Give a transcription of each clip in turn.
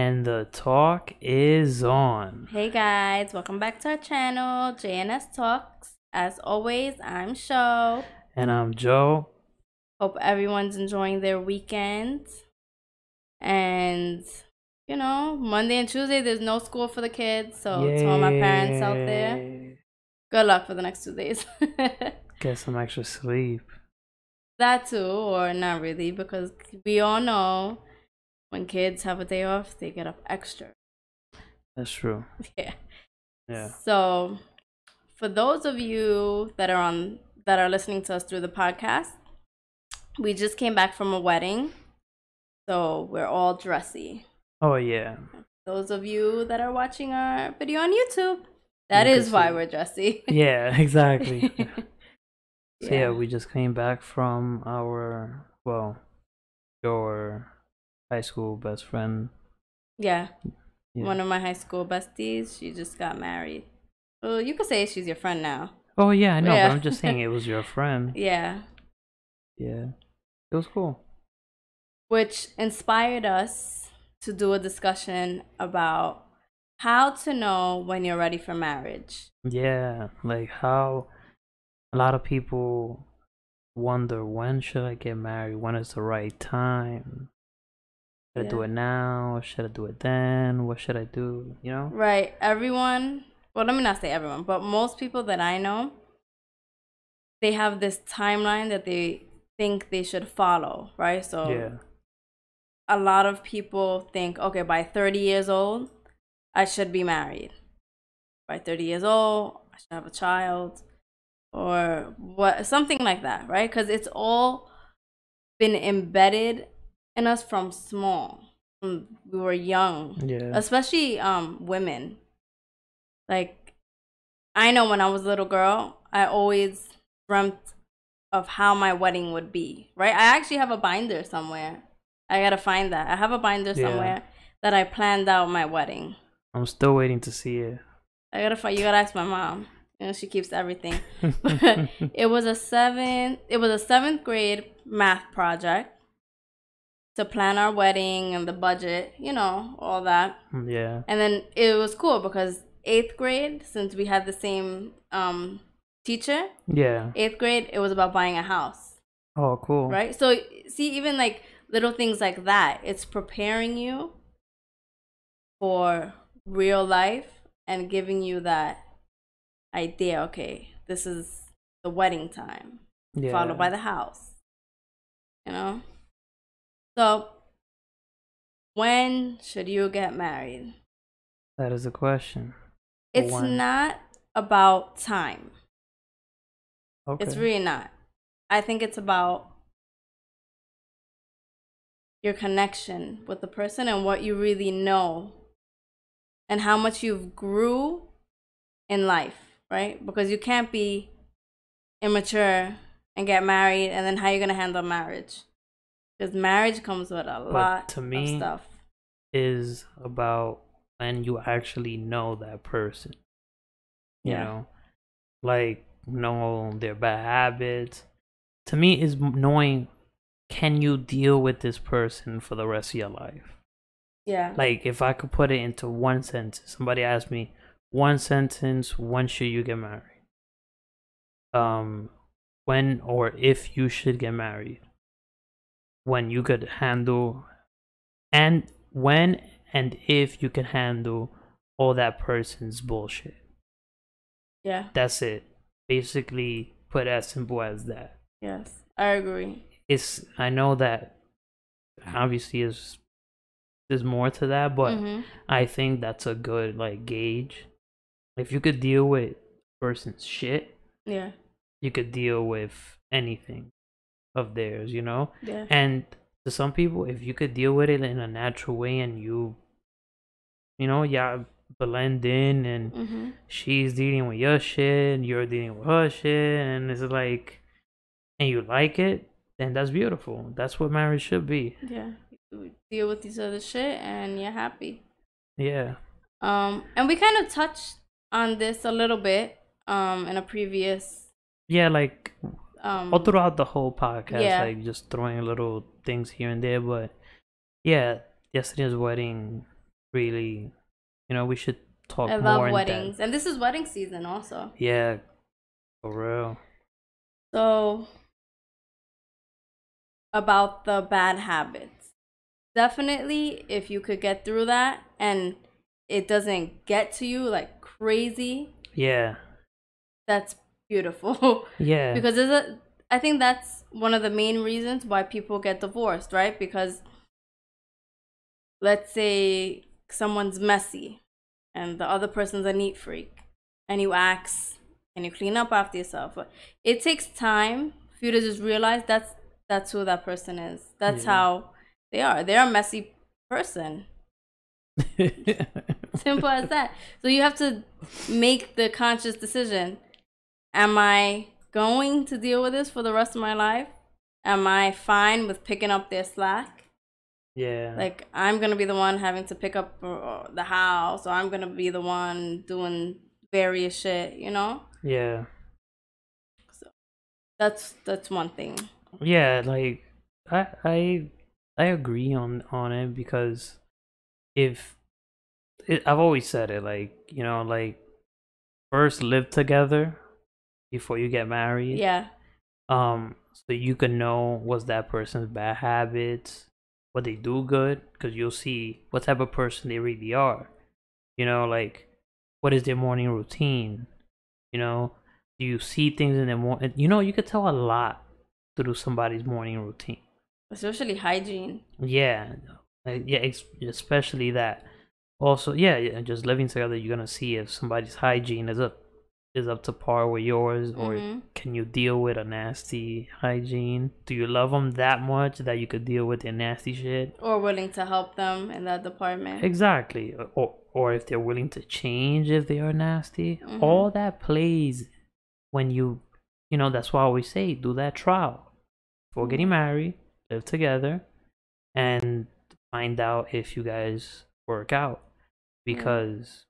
And the talk is on. Hey guys, welcome back to our channel, JNS Talks. As always, I'm Sho. And I'm Joe. Hope everyone's enjoying their weekend. And, Monday and Tuesday, there's no school for the kids. So, to all my parents out there, good luck for the next 2 days. Get some extra sleep. That too, or not really, because we all know when kids have a day off, they get up extra. That's true. Yeah. So, for those of you that are listening to us through the podcast, we just came back from a wedding, so we're all dressy. Oh yeah. Those of you that are watching our video on YouTube, that is why we're dressy. Yeah, exactly. So yeah, we just came back from your high school best friend. Yeah. One of my high school besties, she just got married. Well, you could say she's your friend now. Oh yeah, I know, but I'm just saying it was your friend. Yeah. Yeah. It was cool. Which inspired us to do a discussion about how to know when you're ready for marriage. Yeah, like how a lot of people wonder, when should I get married? When is the right time? Should I do it now? Should I do it then? What should I do? You know? Right. Everyone, well, let me not say everyone, but most people that I know, they have this timeline that they think they should follow, right? So a lot of people think, okay, by 30 years old, I should be married. By 30 years old, I should have a child. Or something like that, right? Because it's all been embedded in us from small, when we were young. Yeah. Especially women. Like, I know when I was a little girl, I always dreamt of how my wedding would be, right? I actually have a binder somewhere. I gotta find that. I have a binder somewhere that I planned out my wedding. I'm still waiting to see it. You gotta ask my mom. She keeps everything. It was a seventh grade math project to plan our wedding and the budget, all that. Yeah. And then it was cool because 8th grade, since we had the same teacher. Yeah. 8th grade, it was about buying a house. Oh, cool. Right? So see, even like little things like that, it's preparing you for real life and giving you that idea. Okay, this is the wedding time, followed by the house. So when should you get married? That is a question. It's not about time. Okay. It's really not. I think it's about your connection with the person and what you really know and how much you've grew in life. Right? Because you can't be immature and get married, and then how are you going to handle marriage? Because marriage comes with a lot of stuff. Is about when you actually know that person. You know? Like, know their bad habits. To me, is knowing, can you deal with this person for the rest of your life? Yeah. Like, if I could put it into one sentence, somebody asked me, one sentence, when should you get married? When or if you should get married. When you could handle, and when and if you can handle all that person's bullshit. Yeah. That's it. Basically, put as simple as that. Yes, I agree. I know that obviously there's more to that, but I think that's a good gauge. If you could deal with a person's shit, you could deal with anything of theirs, Yeah. And to some people, if you could deal with it in a natural way and you blend in and she's dealing with your shit and you're dealing with her shit and it's like, and you like it, then that's beautiful. That's what marriage should be. Yeah. You deal with each other's shit and you're happy. Yeah. And we kind of touched on this a little bit in a previous all throughout the whole podcast, just throwing little things here and there, but yesterday's wedding really, we should talk I more love in weddings, depth. and this is wedding season also. Yeah, for real. So about the bad habits, definitely if you could get through that and it doesn't get to you like crazy, yeah, that's beautiful. yeah, Because I think that's one of the main reasons why people get divorced, right? Because let's say someone's messy and the other person's a neat freak, and you ask, can you clean up after yourself? It takes time for you to just realize that's who that person is. That's how they are. They're a messy person. Simple as that. So you have to make the conscious decision. Am I going to deal with this for the rest of my life? Am I fine with picking up their slack? Yeah. Like, I'm going to be the one having to pick up the house, or I'm going to be the one doing various shit, Yeah. So that's one thing. Yeah, like I agree on it, because I've always said it, like, like, first live together before you get married. Yeah. So you can know what's that person's bad habits, what they do good, because you'll see what type of person they really are. Like, what is their morning routine? Do you see things in the morning? You could tell a lot through somebody's morning routine. Especially hygiene. Yeah, especially that. Also, yeah, just living together, you're gonna see if somebody's hygiene is up to par with yours, or can you deal with a nasty hygiene? Do you love them that much that you could deal with their nasty shit? Or willing to help them in that department. Exactly. Or if they're willing to change if they are nasty. All that plays when that's why I always say, do that trial before getting married, live together, and find out if you guys work out. Because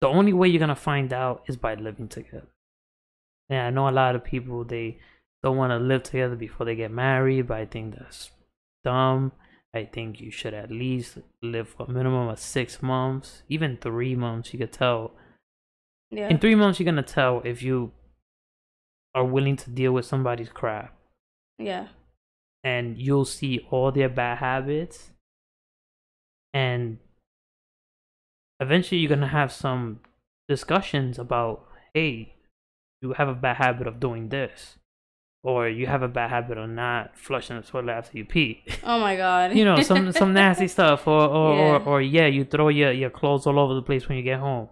the only way you're gonna find out is by living together. And I know a lot of people, they don't want to live together before they get married, but I think that's dumb. I think you should at least live for a minimum of 6 months, even 3 months. You could tell. Yeah. In 3 months, you're gonna tell if you are willing to deal with somebody's crap. Yeah. And you'll see all their bad habits, and eventually you're gonna have some discussions about, hey, you have a bad habit of doing this, or you have a bad habit of not flushing the toilet after you pee. Oh my god. some nasty stuff, or you throw your clothes all over the place when you get home.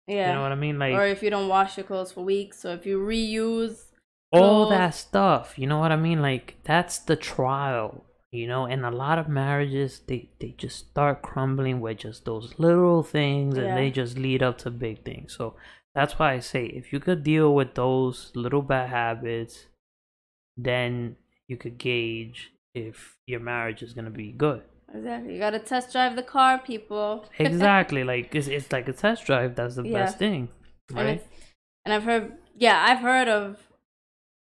Yeah. You know what I mean? Like, or if you don't wash your clothes for weeks, or if you reuse all that stuff. You know what I mean? Like, that's the trial. And a lot of marriages, they just start crumbling with just those little things, and they just lead up to big things. So that's why I say, if you could deal with those little bad habits, then you could gauge if your marriage is gonna be good. Exactly. You gotta test drive the car, people. Exactly. Like, it's like a test drive. That's the best thing, right? And I've heard of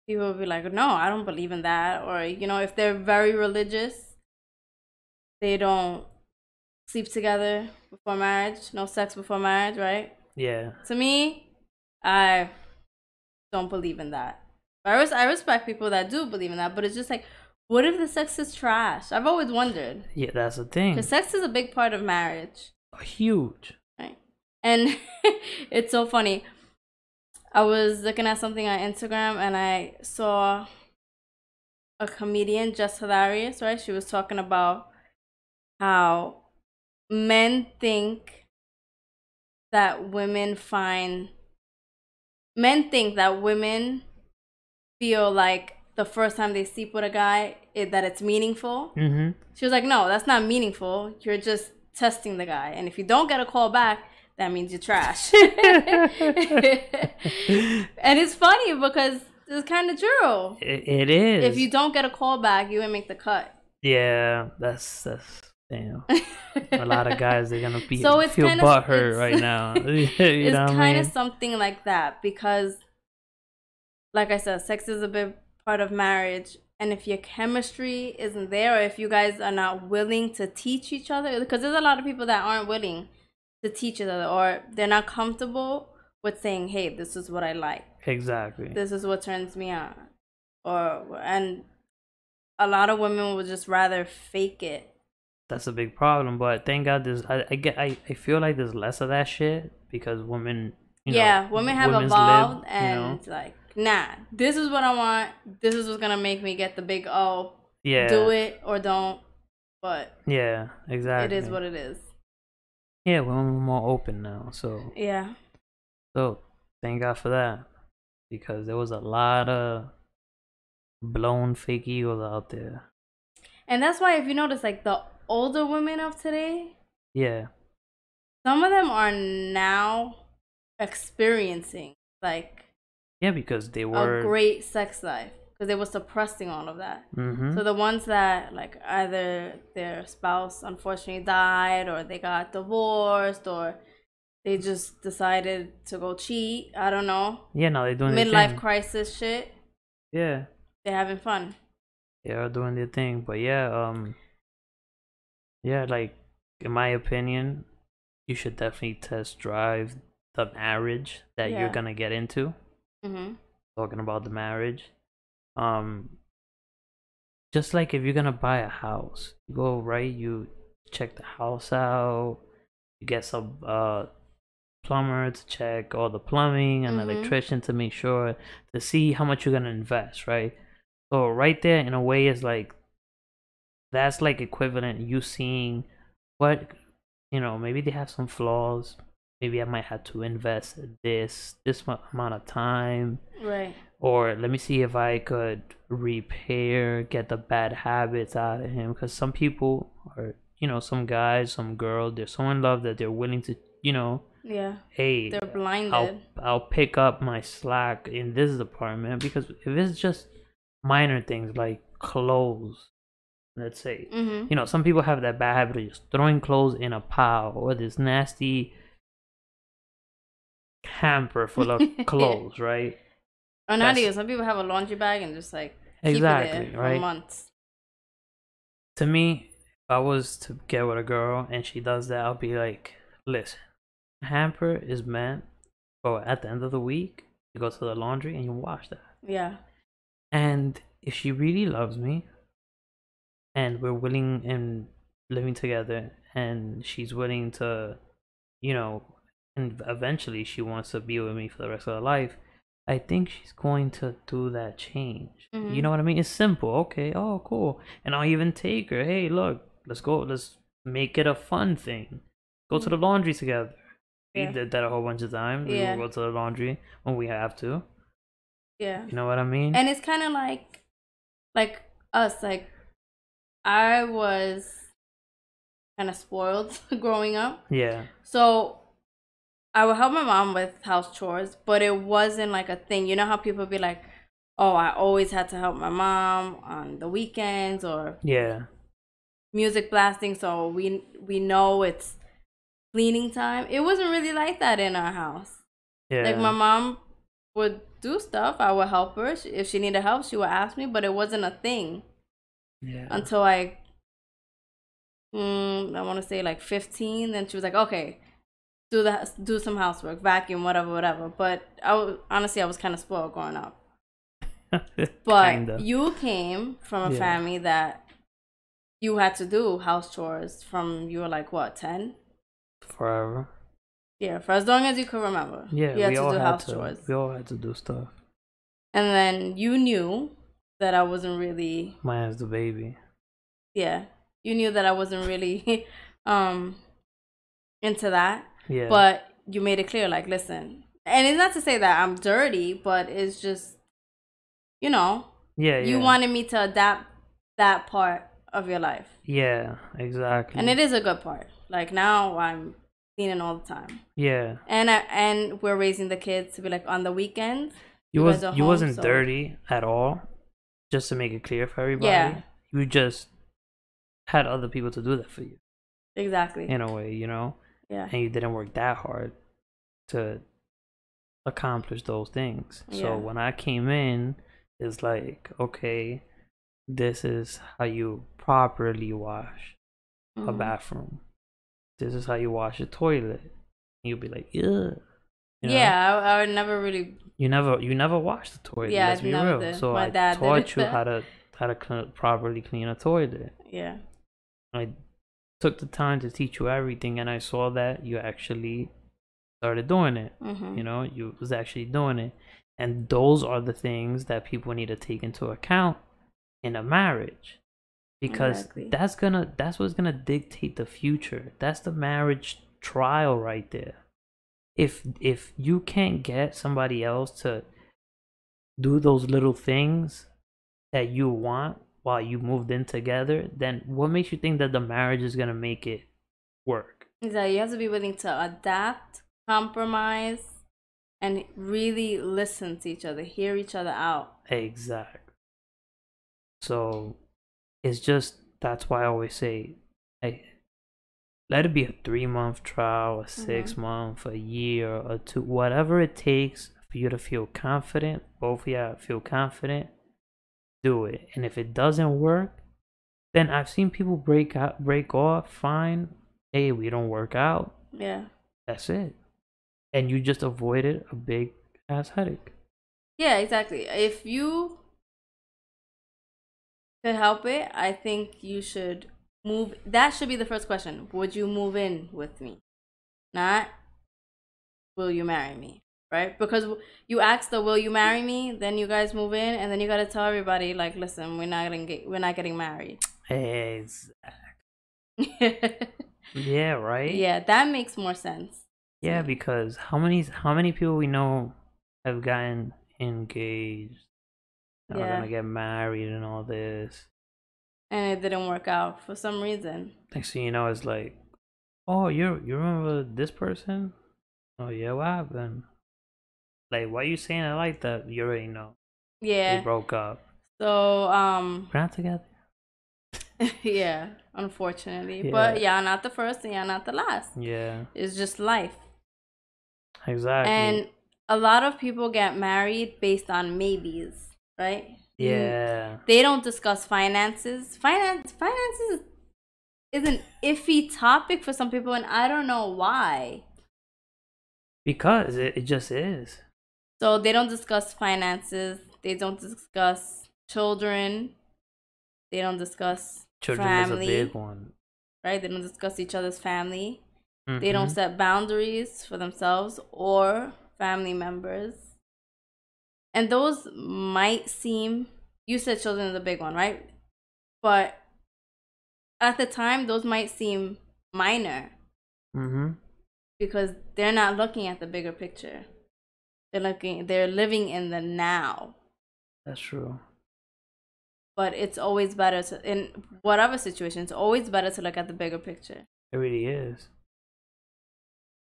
people will be like, no, I don't believe in that. Or, if they're very religious, they don't sleep together before marriage, no sex before marriage, right? Yeah. To me, I don't believe in that. I respect people that do believe in that, but it's just like, what if the sex is trash? I've always wondered. Yeah, that's the thing. Because sex is a big part of marriage. Huge. Right. And it's so funny. I was looking at something on Instagram, and I saw a comedian, just hilarious, right? She was talking about how men think that women feel like the first time they sleep with a guy, that it's meaningful. She was like, no, that's not meaningful. You're just testing the guy. And if you don't get a call back, that means you're trash. And it's funny because it's kind of true. It is. If you don't get a call back, you won't make the cut. Yeah, that's damn. A lot of guys, they're gonna feel kinda, butthurt right now. It's kind of something like that, because, like I said, sex is a big part of marriage, and if your chemistry isn't there, or if you guys are not willing to teach each other, because there's a lot of people that aren't willing to teach each other, or they're not comfortable with saying, hey, this is what I like. Exactly. This is what turns me on. And a lot of women would just rather fake it. That's a big problem, but thank God there's I feel like there's less of that shit because women, women have evolved live, and like, nah, this is what I want. This is what's gonna make me get the big O. Yeah. Do it or don't. But yeah, exactly. It is what it is. Yeah, we're more open now, so yeah. So thank God for that, because there was a lot of blown fake egos out there. And that's why, if you notice, like the older women of today, yeah, some of them are now experiencing like because they were a great sex life, because they were suppressing all of that. So the ones that like either their spouse unfortunately died, or they got divorced, or they just decided to go cheat, I don't know. Yeah, no, they're doing midlife crisis shit. Yeah, they're having fun. They're doing their thing, but yeah, like in my opinion, you should definitely test drive the marriage that you're gonna get into. Talking about the marriage, just like if you're gonna buy a house, you go right, you check the house out, you get some plumber to check all the plumbing and electrician to make sure to see how much you're gonna invest, right? So right there, in a way, is like that's like equivalent you seeing what, maybe they have some flaws. Maybe I might have to invest this amount of time, right? Or let me see if I could get the bad habits out of him. Because some people are, some guys, some girls, they're so in love that they're willing to, hey, they're blinded. I'll pick up my slack in this department, because if it's just minor things like clothes, let's say, some people have that bad habit of just throwing clothes in a pile, or this nasty hamper full of clothes, right? Or not even. Some people have a laundry bag and just like keep it there for months. To me, if I was to get with a girl and she does that, I'll be like, listen, hamper is meant for at the end of the week, you go to the laundry and you wash that. Yeah. And if she really loves me and we're willing and living together, and she's willing to, and eventually she wants to be with me for the rest of her life, I think she's going to do that change. You know what I mean? It's simple. Okay, oh, cool. And I'll even take her. Hey, look, let's go. Let's make it a fun thing. Go to the laundry together. We did that a whole bunch of times. We will go to the laundry when we have to. Yeah. You know what I mean? And it's kind of like us. Like, I was kind of spoiled growing up. Yeah. So I would help my mom with house chores, but it wasn't like a thing. You know how people be like, oh, I always had to help my mom on the weekends, or music blasting, so we know it's cleaning time. It wasn't really like that in our house. Like, my mom would do stuff. I would help her. If she needed help, she would ask me, but it wasn't a thing until I want to say like 15. Then she was like, okay, do some housework, vacuum, whatever. But honestly, I was kind of spoiled growing up. But kinda. You came from a family that you had to do house chores from you were like what, 10? Forever. Yeah, for as long as you could remember. Yeah, you had to do house chores. We all had to do stuff. And then you knew that I wasn't really mine as the baby. Yeah, you knew that I wasn't really into that. Yeah. But you made it clear, like, listen. And it's not to say that I'm dirty, but it's just, you wanted me to adapt that part of your life. Yeah, exactly. And it is a good part. Like, now I'm cleaning all the time. Yeah. And we're raising the kids to be like, on the weekends, you wasn't dirty at all. Just to make it clear for everybody. Yeah. You just had other people to do that for you. Exactly. In a way, Yeah. And you didn't work that hard to accomplish those things. So when I came in, it's like, okay, this is how you properly wash a Mm-hmm. bathroom. This is how you wash a toilet. And you'll be like, ugh. You know? Yeah, I would never really. You never washed the toilet. Yeah, I Let's be never real. did. So My I dad did taught you it. how to properly clean a toilet. Yeah. I took the time to teach you everything, and I saw that you actually started doing it. Mm-hmm. You know, you was actually doing it, and those are the things that people need to take into account in a marriage, because Exactly. that's what's gonna dictate the future. That's the marriage trial right there. If you can't get somebody else to do those little things that you want while you moved in together, then what makes you think that the marriage is gonna make it work? Exactly. You have to be willing to adapt, compromise, and really listen to each other, hear each other out. Exactly. So it's just, that's why I always say, hey, let it be a 3-month trial, a 6-month, a year, a 2, whatever it takes for you to feel confident. Both of you feel confident. Do it. And if it doesn't work, then I've seen people break off. Fine. Hey, we don't work out. Yeah. That's it. And you just avoided a big ass headache. Yeah, exactly. If you could help it, I think you should move. That should be the first question. Would you move in with me? Not, will you marry me? Right? Because you ask the will you marry me, then you guys move in, and then you gotta tell everybody like, listen, we're not getting married. Exactly. Yeah, right? Yeah, that makes more sense. Yeah, because how many people we know have gotten engaged, are gonna get married and all this, and it didn't work out for some reason. next thing you know, it's like, oh, you remember this person? Oh yeah, what happened? Like, why are you saying it like that? You already know. Yeah. They broke up. So we're not together. yeah, unfortunately. Yeah. But yeah, not the first and yeah, not the last. Yeah. It's just life. Exactly. And a lot of people get married based on maybes, right? Yeah. They don't discuss finances. Finances is an iffy topic for some people, and I don't know why. Because it just is. So they don't discuss finances. They don't discuss children. They don't discuss children family. Is a big one. Right? They don't discuss each other's family. Mm-hmm. They don't set boundaries for themselves or family members. And those might seem, you said children is a big one, right? But at the time, those might seem minor. Mm-hmm. Because they're not looking at the bigger picture. They're living in the now. That's true. But it's always better to, in whatever situation, it's always better to look at the bigger picture. It really is.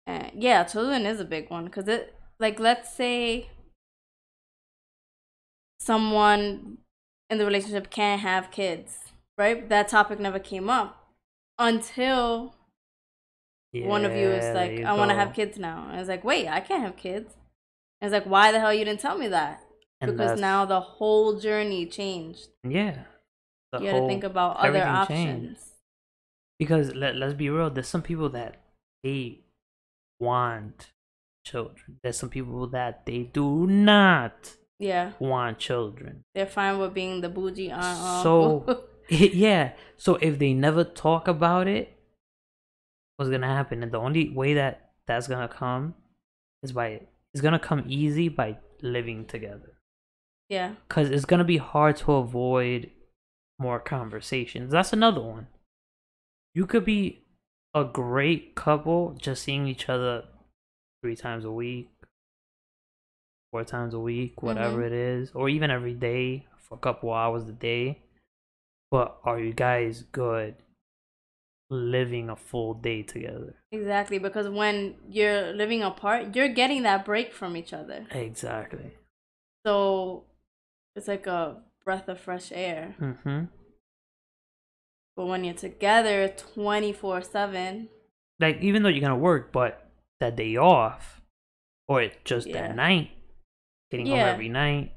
And yeah, children is a big one. Because it, like, let's say someone in the relationship can't have kids, right? That topic never came up until one of you is like, I want to have kids now. And it's like, wait, I can't have kids. And it's like, why the hell you didn't tell me that? And because now the whole journey changed. Yeah. You got to think about other options. Changed. Because let's be real, there's some people that they want children. There's some people that they do not want children. They're fine with being the bougie aunt. So, yeah. So if they never talk about it, what's going to happen? And the only way that that's going to come is it's going to come easy by living together. Yeah. Because it's going to be hard to avoid more conversations. That's another one. You could be a great couple just seeing each other 3 times a week, 4 times a week, whatever it is, or even every day for a couple hours a day. But are you guys good living a full day together? Exactly, because when you're living apart, you're getting that break from each other. Exactly. So it's like a breath of fresh air. Mm-hmm. But when you're together 24/7, like, even though you're gonna work, but that day off, or just that night, getting home every night,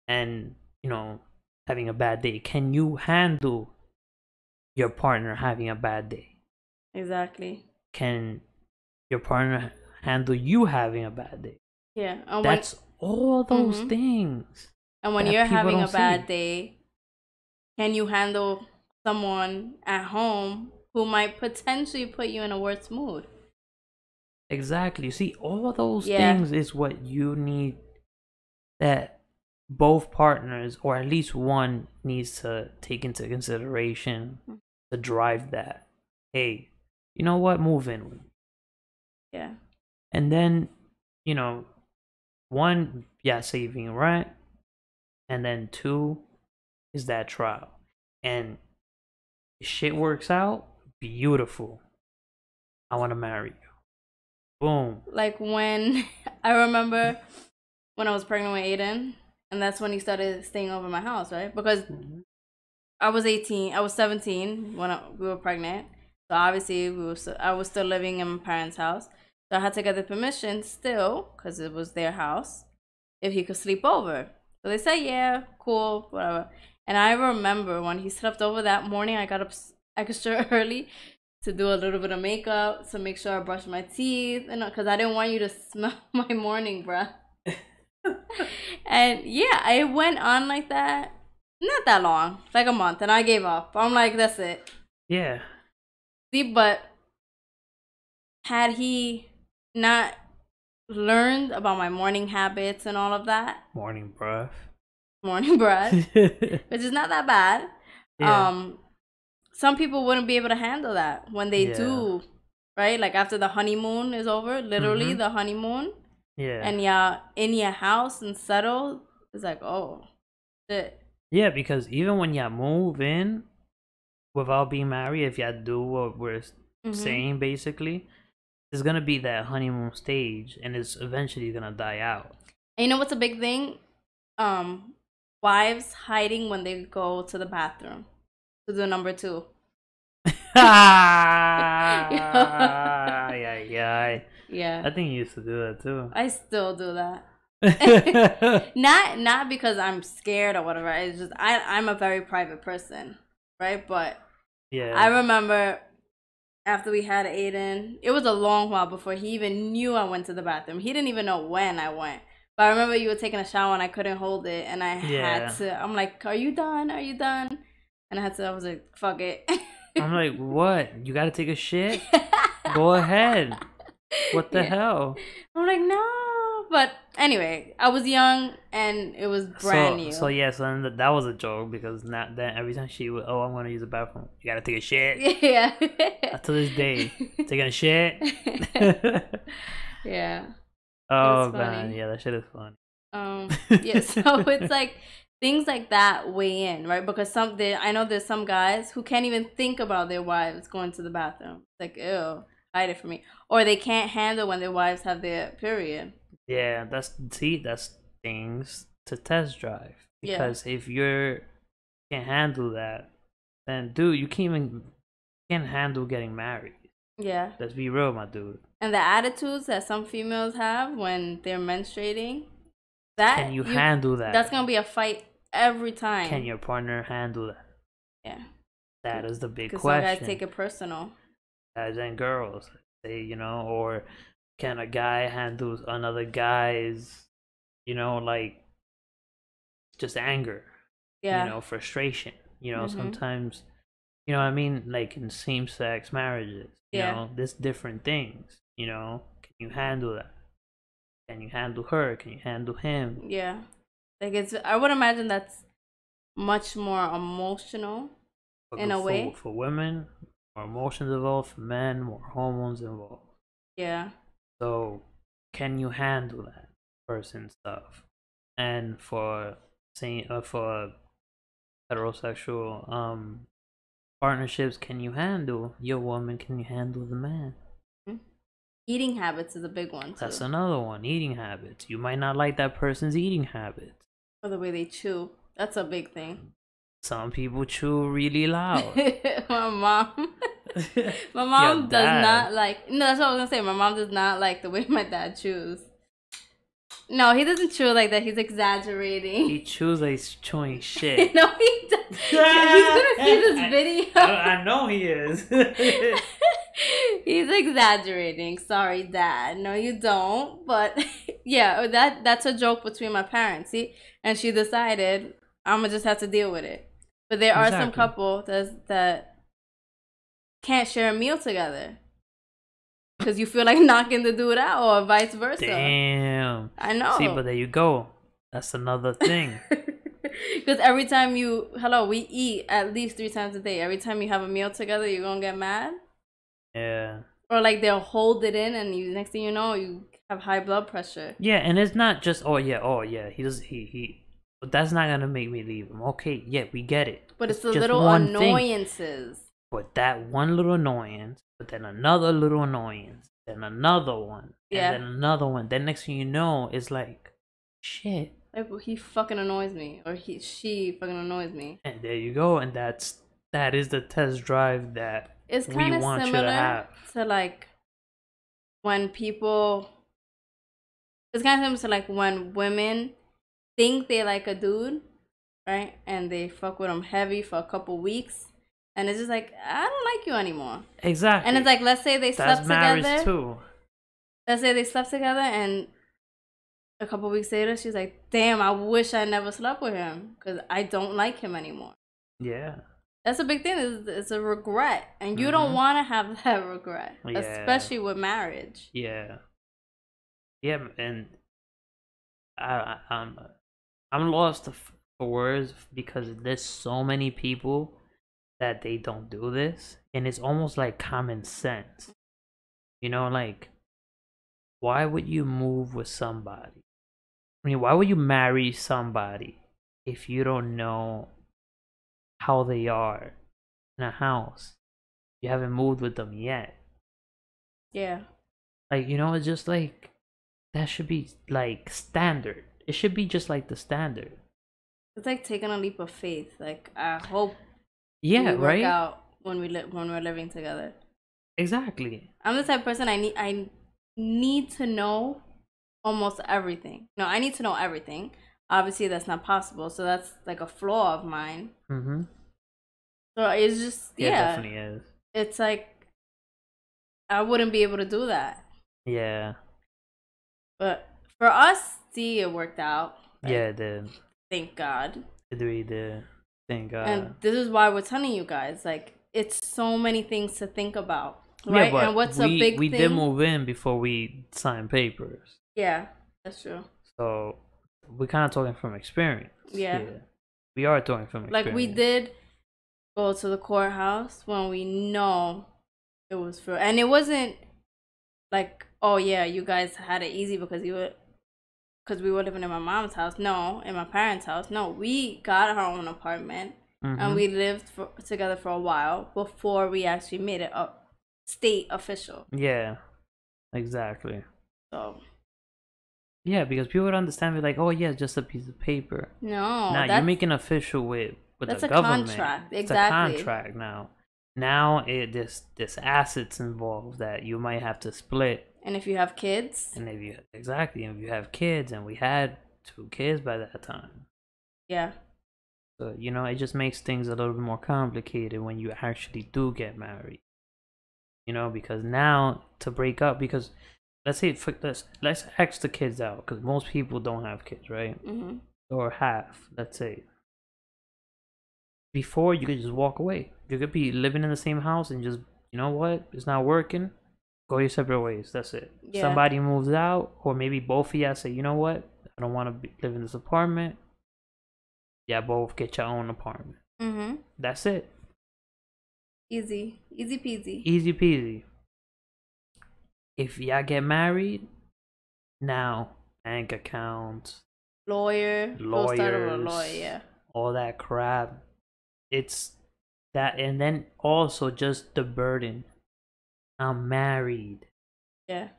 and having a bad day? Can you handle your partner having a bad day? Exactly. Can your partner handle you having a bad day? Yeah. And that's all those things. And when you're having a bad day, can you handle someone at home who might potentially put you in a worse mood? Exactly. See, all those things is what you need, that both partners, or at least one, needs to take into consideration to drive that. Hey, you know what? Move in with me. Yeah. And then, one, saving rent. And then two is that trial. And if shit works out, beautiful. I want to marry you. Boom. Like when I remember when I was pregnant with Aiden, and that's when he started staying over my house, right? Because I was 17 when we were pregnant. So obviously I was still living in my parents' house. So I had to get the permission still, because it was their house, if he could sleep over. So they said, yeah, cool, whatever. And I remember when he slept over that morning, I got up extra early to do a little bit of makeup, to make sure I brushed my teeth, and because I didn't want you to smell my morning breath. And yeah, I went on like that. Not that long, like a month, and I gave up. I'm like, that's it. Yeah. See, but had he not learned about my morning habits and all of that, morning breath, which is not that bad. Yeah. Some people wouldn't be able to handle that when they do, right? Like after the honeymoon is over, literally the honeymoon. Yeah. And y'all in your house and settled, it's like, oh, shit. Yeah, because even when y'all move in without being married, if y'all do what we're saying, basically, there's gonna be that honeymoon stage, and it's eventually gonna die out. And you know what's a big thing? Wives hiding when they go to the bathroom to do number 2. Yeah. I think you used to do that too. I still do that. not because I'm scared or whatever. It's just I'm a very private person, right? But yeah, I remember after we had Aiden, it was a long while before he even knew I went to the bathroom. He didn't even know when I went. But I remember you were taking a shower and I couldn't hold it, and I had to. I'm like, "Are you done? Are you done?" And I was like, "Fuck it." I'm like, "What? You gotta take a shit? Go ahead. What the hell?" I'm like, "No." But anyway, I was young and it was brand new. So then that was a joke, because then every time she would, I'm gonna use the bathroom, you gotta take a shit. Yeah. To this day, taking a shit. Yeah. Oh man, yeah, that shit is funny. Yeah. So it's like things like that weigh in, right? Because I know there's some guys who can't even think about their wives going to the bathroom. It's like, ew, hide it from me, or they can't handle when their wives have their period. Yeah, that's things to test drive. Because if you can't handle that, then dude, you can't handle getting married. Yeah. Let's be real, my dude. And the attitudes that some females have when they're menstruating, can you handle that? That's gonna be a fight every time. Can your partner handle that? Yeah. That is the big question. Because some guys take it personal. Guys and girls, or can a guy handle another guy's, like, just anger? Yeah. Frustration. Sometimes, what I mean? Like in same-sex marriages, there's different things, Can you handle that? Can you handle her? Can you handle him? Yeah. Like I would imagine that's much more emotional in a way. For women, more emotions involved. For men, more hormones involved. Yeah. So, can you handle that person stuff? And for heterosexual partnerships, can you handle your woman? Can you handle the man? Eating habits is a big one too. That's another one. Eating habits. You might not like that person's eating habits, or the way they chew. That's a big thing. Some people chew really loud. My mom does not like. No, that's what I was gonna say. My mom does not like the way my dad chews. No, he doesn't chew like that. He's exaggerating. He chews like he's chewing shit. No, he doesn't. He's gonna see this video. I know he is. He's exaggerating. Sorry, Dad. No, you don't. But yeah, that's a joke between my parents. See, and she decided I'm gonna just have to deal with it. But there are some couple that can't share a meal together because you feel like knocking the dude out, or vice versa. Damn. I know. See, but there you go. That's another thing. Because every time we eat at least 3 times a day. Every time you have a meal together, you're gonna get mad. Yeah. Or like they'll hold it in, and next thing you know, you have high blood pressure. Yeah, and it's not just oh yeah. He. But that's not gonna make me leave him. Okay, yeah, we get it. But it's the little annoyances. But that one little annoyance, but then another little annoyance, then another one, and then another one. Then next thing you know, it's like, shit. Like, he fucking annoys me, or she fucking annoys me. And there you go, and that is the test drive that it's kind of similar to like when people. It's kind of similar to like when women think they like a dude, right? And they fuck with him heavy for a couple weeks. And it's just like, I don't like you anymore. Exactly. And it's like, let's say they slept together. That's marriage too. Let's say they slept together, and a couple weeks later, she's like, damn, I wish I never slept with him because I don't like him anymore. Yeah. That's a big thing. It's a regret. And you don't want to have that regret, especially with marriage. Yeah. Yeah, and I'm lost for words because there's so many people that they don't do this, and it's almost like common sense. You know, like, why would you move with somebody? I mean, why would you marry somebody if you don't know how they are in a house? You haven't moved with them yet. Yeah. Like, you know, it's just like, that should be like standard. It should be just like the standard. It's like taking a leap of faith. Like, I hope we work out when we're living together. Exactly. I'm the type of person I need to know almost everything. No, I need to know everything. Obviously, that's not possible. So that's like a flaw of mine. Mm-hmm. So it's just it definitely is. It's like I wouldn't be able to do that. Yeah. But for us, see, it worked out. Like, yeah, it did. Thank God. It really did. Thank God. And this is why we're telling you guys, like, it's so many things to think about, right? Yeah, but and what's a big thing? We did move in before we signed papers. Yeah, that's true. So we're kind of talking from experience. Yeah. We are talking from experience. Like, we did go to the courthouse when we know it was for, and it wasn't like, oh yeah, you guys had it easy because we were living in my mom's house. No, in my parents' house. No, we got our own apartment, and we lived together for a while before we actually made it a state official. Yeah, exactly. So. Yeah, because people would understand me like, oh yeah, it's just a piece of paper. No, now you're making official with that's the That's government. a contract. Exactly. It's a contract now. Now there's assets involved that you might have to split. And if you have kids. And if you have kids, and we had 2 kids by that time. Yeah. So, you know, it just makes things a little bit more complicated when you actually do get married. You know, because now to break up, because let's X the kids out, because most people don't have kids, right? Mm-hmm. Or half, let's say. Before, you could just walk away. You could be living in the same house and just, you know what, it's not working. Go your separate ways. That's it. Yeah. Somebody moves out, or maybe both of y'all say, you know what, I don't want to live in this apartment. Yeah, both get your own apartment. Mm-hmm. That's it. Easy peasy. Easy peasy. If y'all get married, now bank accounts, lawyers, yeah, all that crap. It's that, and then also just the burden. I'm married. Yeah.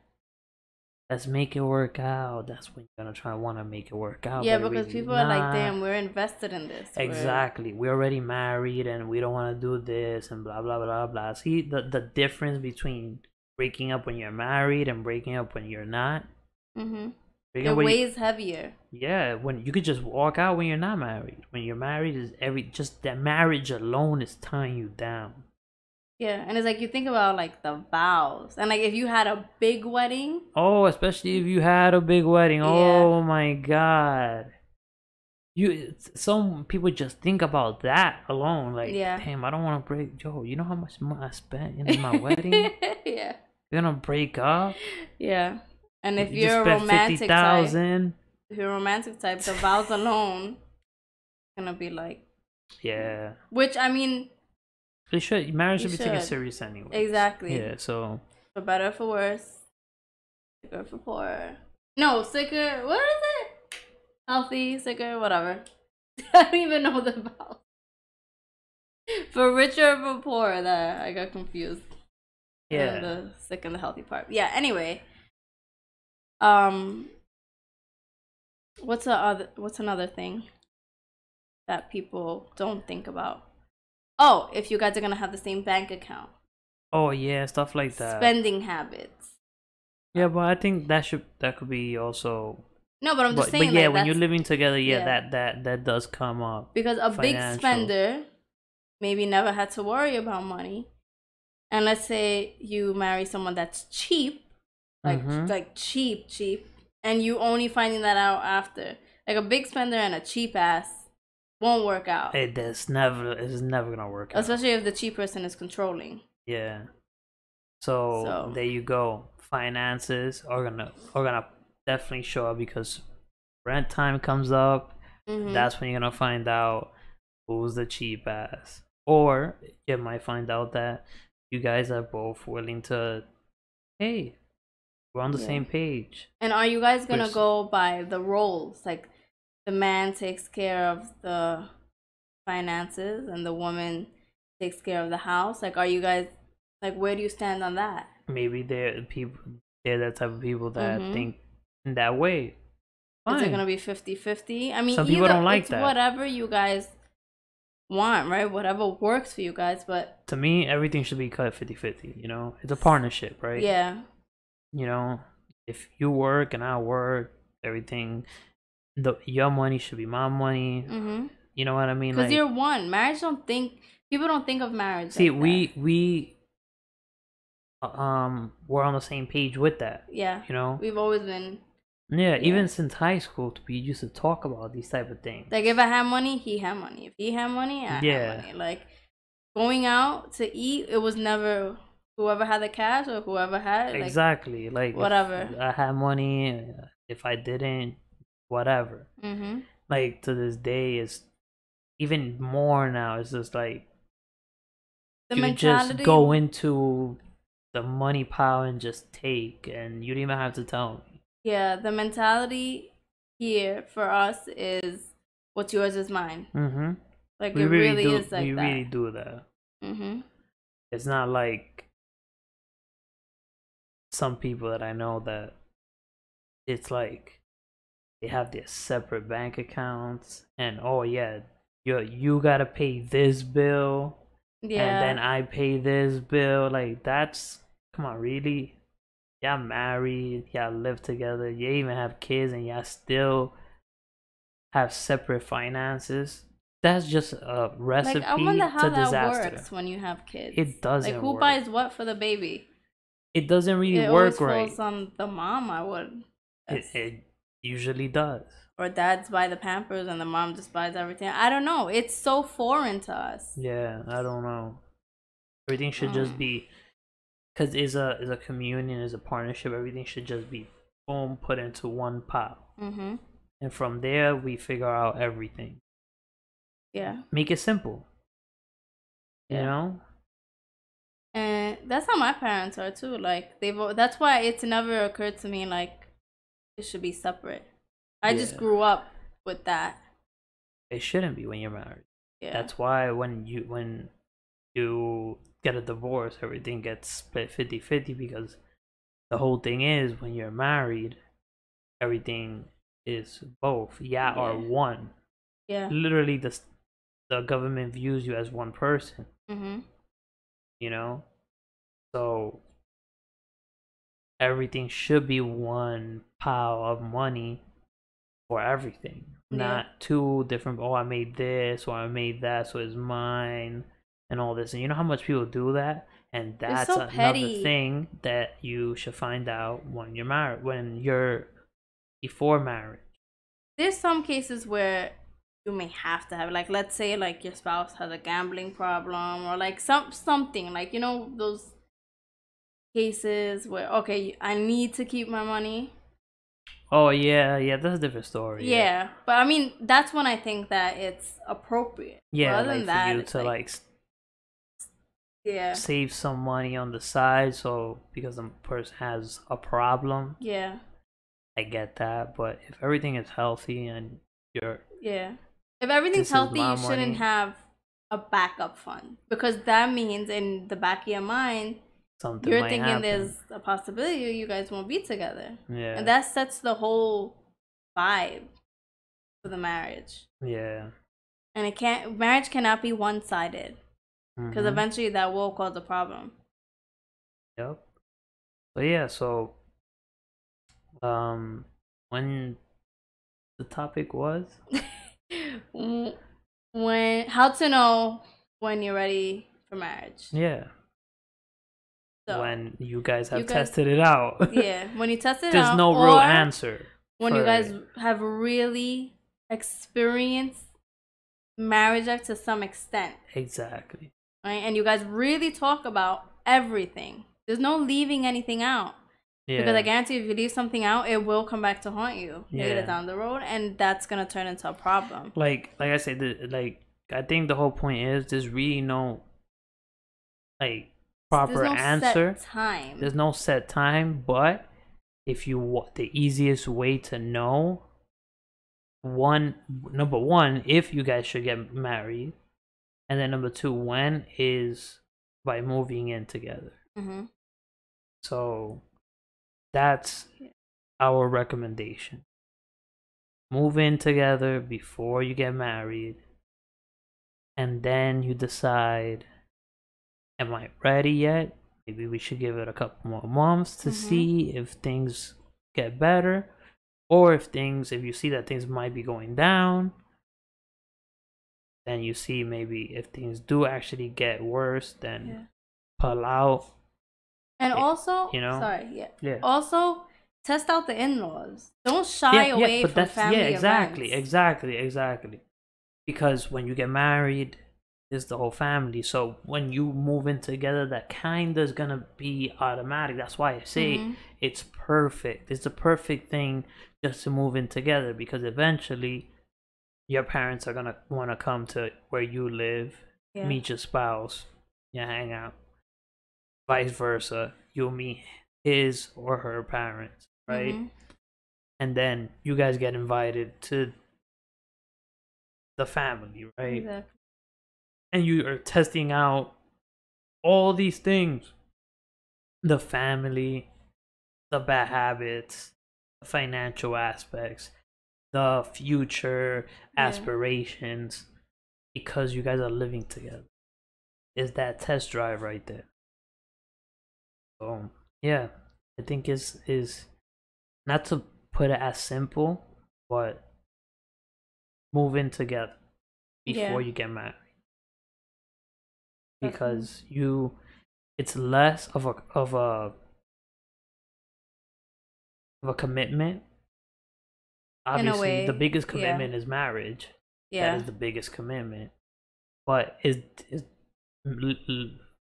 Let's make it work out. That's when you're gonna want to make it work out. Yeah, because really people are like, damn, we're invested in this. Exactly. We're already married and we don't want to do this and blah, blah, blah, blah. See the difference between breaking up when you're married and breaking up when you're not? Mm-hmm. It weighs heavier. Yeah, when you could just walk out when you're not married. When you're married, just that marriage alone is tying you down. Yeah, and it's like you think about like the vows, and like if you had a big wedding. Oh, especially if you had a big wedding. Yeah. Oh my God. Some people just think about that alone. Like, damn, I don't want to break. Yo, you know how much money I spent in my wedding? Yeah. You're gonna break up? Yeah. And if you're a romantic type, the vows alone gonna be like. Yeah. Which I mean. Marriage should be taken serious anyway. Exactly. Yeah. So. For better or for worse. Sicker for poorer. No, sicker. What is it? Healthy, sicker, whatever. I don't even know the vows. For richer or for poorer, that I got confused. Yeah. And the sick and the healthy part. Yeah. Anyway. What's another thing that people don't think about? Oh, if you guys are gonna have the same bank account. Oh yeah, stuff like that. Spending habits. Yeah, but I think that could be also. No, but I'm just saying. But yeah, when you're living together, that does come up. Because a big spender maybe never had to worry about money, and let's say you marry someone that's cheap, like cheap, and you only finding that out after. Like a big spender and a cheap ass won't work out. It's never gonna work out. Especially if the cheap person is controlling. Yeah. So there you go. Finances are gonna definitely show up because rent time comes up. That's when you're gonna find out who's the cheap ass. Or you might find out that you guys are both willing to, hey, we're on the same page. And are you guys gonna go by the roles? Like the man takes care of the finances and the woman takes care of the house? Like, are you guys, like, where do you stand on that? Maybe they're that type of people that think in that way. Fine. Is it gonna be 50-50? I mean, some people don't like that. Whatever you guys want, right? Whatever works for you guys, but to me, everything should be cut 50-50. You know, it's a partnership, right? Yeah. You know, if you work and I work, everything, your money should be my money. You know what I mean? Because you're one. People don't think of marriage. See, like we we're on the same page with that. Yeah. You know, we've always been. Yeah, even since high school, we used to talk about these type of things. Like, if I had money, he had money. If he had money, I had money. Like, going out to eat, it was never whoever had the cash or whoever had. Exactly. Like, whatever. If I had money, if I didn't, whatever. Like, to this day, it's even more now. It's just like, you just go into the money pile and just take, and you don't even have to tell me. Yeah, the mentality here for us is what's yours is mine. Like, it really is like that. We really do that. It's not like some people that I know that it's like they have their separate bank accounts, and oh yeah, you gotta pay this bill, and then I pay this bill. Like, that's, come on, really? Y'all married, y'all live together, you even have kids, and y'all still have separate finances. That's just a recipe to disaster. I wonder how that works when you have kids. It doesn't work. Like, who buys what for the baby? It doesn't really work right. It always falls on the mom, I would. It usually does. Or dads buy the Pampers and the mom just buys everything. I don't know. It's so foreign to us. Yeah, I don't know. Everything should just be... Because it's a communion, it's a partnership. Everything should just be, boom, put into one pile. And from there, we figure out everything. Yeah. Make it simple. You know? And that's how my parents are too. Like, that's why it's never occurred to me, like, it should be separate. I just grew up with that. It shouldn't be when you're married. Yeah. That's why when you get a divorce, everything gets split 50-50, because the whole thing is, when you're married, everything is both. Or one. Yeah. Literally, the government views you as one person. You know? So everything should be one pile of money for everything, not two different. Oh, I made this or I made that, so it's mine, and all this. And you know how much people do that, and that's so another thing that you should find out when you're married, when you're before marriage. There's some cases where you may have to have, like, let's say like your spouse has a gambling problem, or like something like, you know, those cases where, okay, I need to keep my money. Oh yeah, that's a different story. Yeah, but I mean, that's when I think that it's appropriate. Yeah, rather than that, for you to yeah, save some money on the side, so because the person has a problem. Yeah, I get that, but if everything is healthy and you're if everything's healthy, you shouldn't have a backup fund, because that means in the back of your mind, something you're thinking happen. There's a possibility you guys won't be together. Yeah, and that sets the whole vibe for the marriage. Yeah, and marriage cannot be one-sided, because eventually that will cause a problem. Yep. So yeah, when the topic was how to know when you're ready for marriage. Yeah. So when you guys have tested it out. Yeah, when you test it there's out. There's no real answer. When you guys have really experienced marriage to some extent. Exactly. Right? And you guys really talk about everything. There's no leaving anything out. Yeah. Because I guarantee if you leave something out, it will come back to haunt you later down the road, and that's gonna turn into a problem. Like I said, I think the whole point is there's really no proper answer. Set time. There's no set time, but if you want the easiest way to know, number one, if you guys should get married, and then number two, when, is by moving in together. So that's our recommendation. Move in together before you get married, and then you decide, am I ready yet? Maybe we should give it a couple more months to see if things get better, or if you see that things might be going down, then you see maybe if things do actually get worse, then pull out. And also, also test out the in-laws. Don't shy away from family events. Exactly. Because when you get married, it's the whole family. So when you move in together, that kind of is gonna be automatic. That's why I say it's perfect. It's a perfect thing just to move in together, because eventually your parents are gonna want to come to where you live, meet your spouse, hang out. Vice versa, you'll meet his or her parents, right? And then you guys get invited to the family, right? Exactly. And you are testing out all these things: the family, the bad habits, the financial aspects, the future aspirations, because you guys are living together. Is that test drive right there? So yeah, I think is not to put it as simple, but move in together before you get married, because it's less of a commitment. Obviously, the biggest commitment is marriage. That is the biggest commitment, but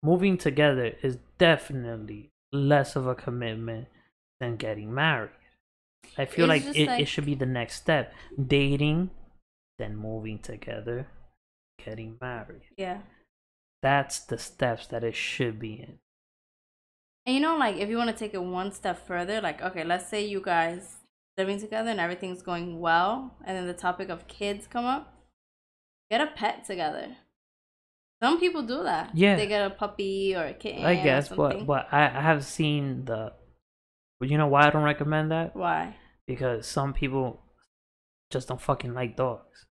moving together is definitely less of a commitment than getting married. I feel like it should be the next step: dating, then moving together, getting married. Yeah, that's the steps that it should be in. And if you want to take it one step further, okay, let's say you guys living together and everything's going well, and then the topic of kids come up, get a pet together. Some people do that. Yeah, they get a puppy or a kitten. I guess, but I have seen the. But you know why I don't recommend that? Why? Because some people just don't fucking like dogs.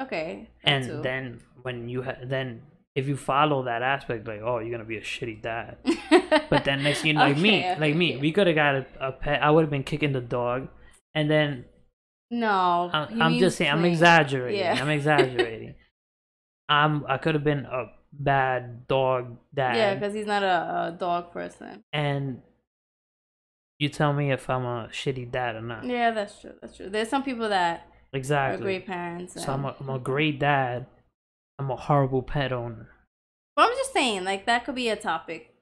Okay. And then when you then if you follow that aspect, like, oh, you're gonna be a shitty dad. But then next, you know, like me, we could have got a pet. I would have been kicking the dog, and then no, I'm just saying, I'm exaggerating. Yeah. I'm exaggerating. I could have been a bad dog dad. Yeah, because he's not a dog person. And you tell me if I'm a shitty dad or not. Yeah, that's true. That's true. There's some people that are great parents. So I'm a great dad. I'm a horrible pet owner. But I'm just saying, like, that could be a topic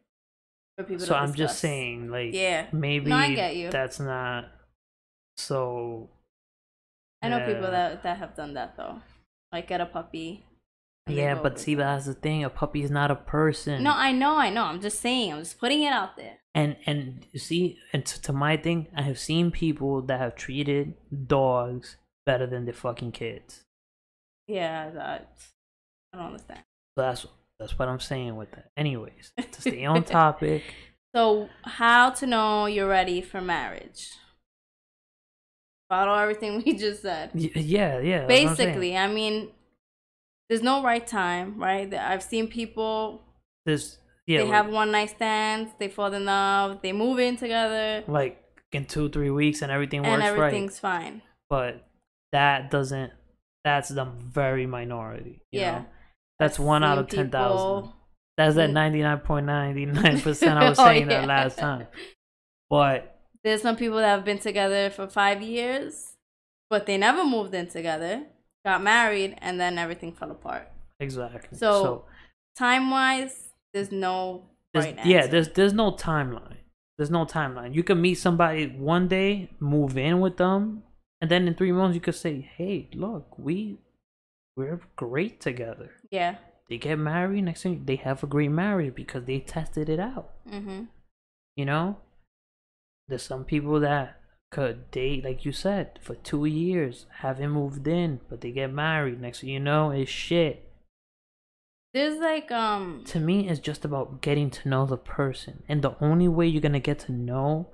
for people to discuss. So I'm just saying, like, yeah, maybe I get you. That's not so. I know people that have done that though, like get a puppy. Yeah, but see, that's the thing. A puppy is not a person. No, I know. I'm just saying. I'm just putting it out there. And you see, and to my thing, I have seen people that have treated dogs better than their fucking kids. Yeah, I don't understand. So that's what I'm saying with that. Anyways, to stay on topic. So, how to know you're ready for marriage? Follow everything we just said. Yeah. Basically, I mean, there's no right time, right? I've seen people. They have one night stands. They fall in love. They move in together. Like in 2-3 weeks, and everything works right. And everything's fine. But that doesn't. That's the very minority. You know? That's 1 out of 10,000. That's that 99.99% I was saying that last time. But there's some people that have been together for 5 years, but they never moved in together, got married, and then everything fell apart. Exactly. So time-wise, there's no right answer. Yeah, there's no timeline. There's no timeline. You can meet somebody one day, move in with them, and then in 3 months you could say, "Hey, look, we're great together." Yeah. They get married. Next thing, they have a great marriage because they tested it out. Mm-hmm. You know, there's some people that could date, like you said, for 2 years, haven't moved in, but they get married. Next thing you know, it's shit. There's like To me, it's just about getting to know the person, and the only way you're gonna get to know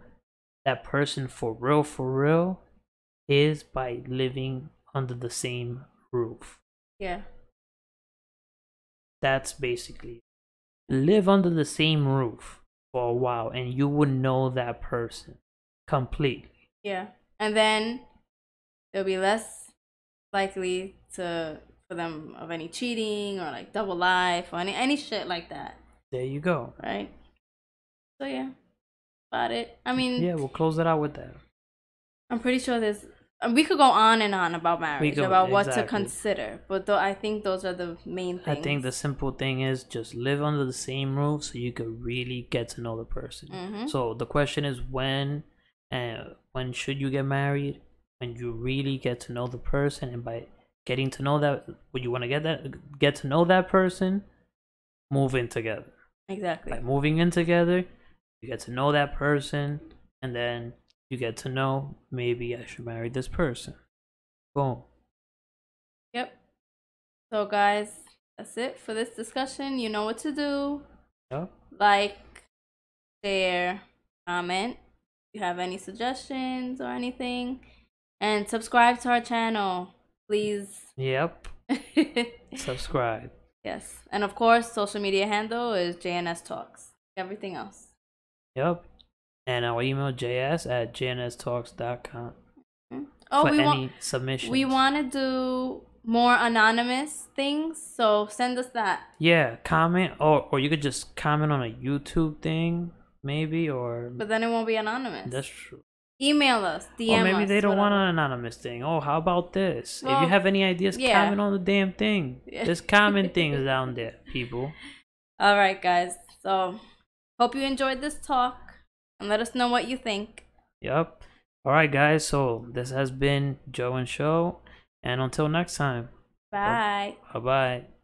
that person for real, is by living under the same roof. Yeah. That's basically live under the same roof for a while, and you would know that person completely. Yeah, and then it'll be less likely for them of any cheating or like double life or any shit like that. There you go. Right. So yeah, about it. I mean, yeah, we'll close it out with that. I'm pretty sure we could go on and on about marriage, about what to consider, but I think those are the main things. I think the simple thing is just live under the same roof so you could really get to know the person. Mm-hmm. So the question is when should you get married? When you really get to know the person, and by getting to know that, when you want to get to know that person, move in together. Exactly. By moving in together, you get to know that person, and then you get to know, maybe I should marry this person. Boom. Yep. So guys, that's it for this discussion. You know what to do. Yep. Like, share, comment. If you have any suggestions or anything. And subscribe to our channel, please. Yep. Subscribe. Yes. And of course, social media handle is JNS Talks. Everything else. Yep. And our email, js@jnstalks.com. Oh, for any submissions. We want to do more anonymous things, so send us that. Yeah, comment, or you could just comment on a YouTube thing, maybe, or... But then it won't be anonymous. That's true. Email us, DM us. Or maybe they don't want an anonymous thing. Oh, how about this? Well, if you have any ideas, comment on the damn thing. Yeah. There's comment things down there, people. All right, guys. So, hope you enjoyed this talk. And let us know what you think. Yep. All right, guys. So this has been Joe and Show. And until next time. Bye. Bye-bye.